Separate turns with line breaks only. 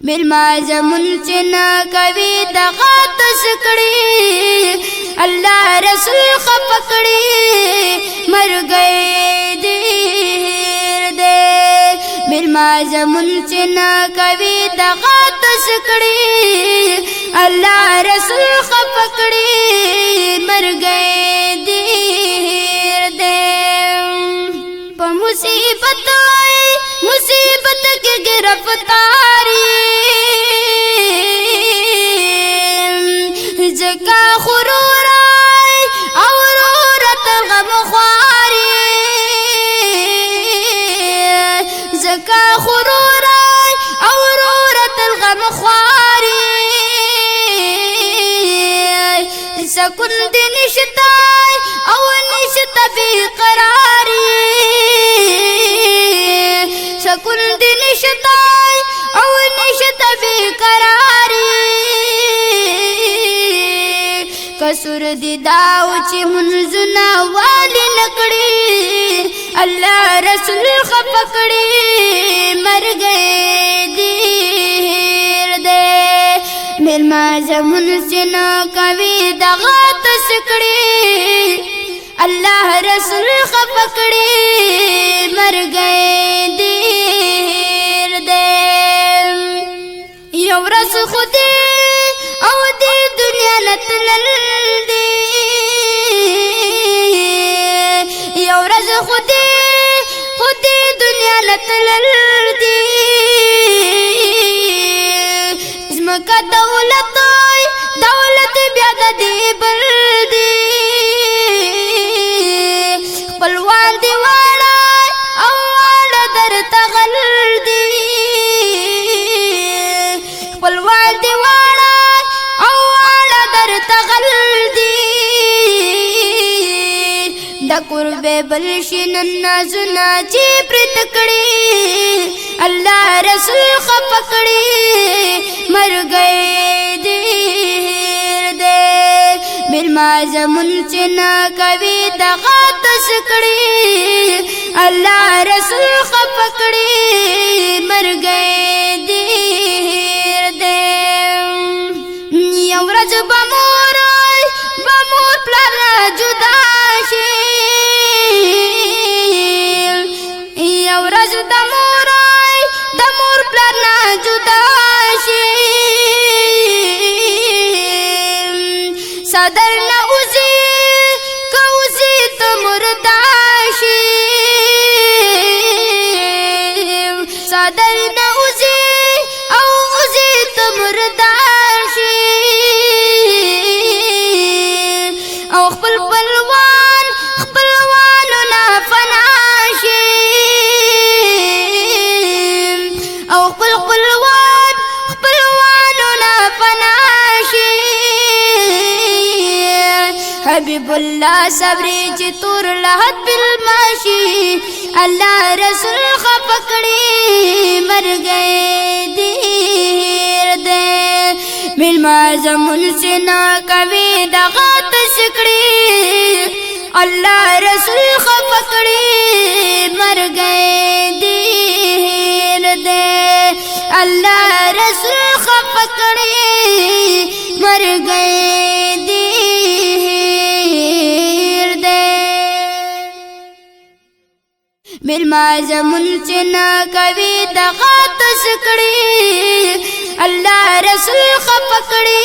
میلما زمون چې نه کوي دغه تسکړي الله رسول خفه کړي مرګي دیر دې میلما زمون چې نه کوي دغه تسکړي الله رسول خفه کړي مرګي دیر دې په مصیبت کی گرفتاری زکا غرور عورت غم خواری زکا غرور عورت غم خواری سکون دی نشتای او نشتا بی قراری سکون دی نشتای او نشتا بی قراری کسور دی داو چی منزنا والی نکڑی اللہ رسول خفکڑی مر گئے دیر دے میلما زمون سنا کوي دغه تسکړي الله رسول خفکړي مر گئے دیر دے یو ورځ خودي او دې دنیا نتلل دي یو ورځ خودي دنیا نتلل دي زمکا دولت بیا د دې بل دي خپلوان دی واړه او واړه درته غل دي خپلوان دی واړه او واړه درته غل دي د قربې بل شنن نازونه چې پرت کړي الله رسول خفکړي مر گئے دیر دے میلما زمون چې نه کوي دغه تسکړي الله رسول خفکړي مر گئے دیر دے یو ورځ به مور پلار جدا شي یو ورځ د مور پلار نه جدا شي صدر نه اوزي کوزي ته مرداشي صدر نه اوزي او اوزي ته مرداشي او خپلوانو نه فناشي او خپلوانو نه فناشي حبیب الله صبري چې تور لحد بالماشي الله رسول خفکړي مر گئے دیر دے میلما زمون سے نہ کوي دغه تسکړي الله رسول خفکړي مر گئے دیر دے الله رسول خفکړي مر گئے میلما زمون چې نه کوي دغه تسکړي الله رسول خفکړي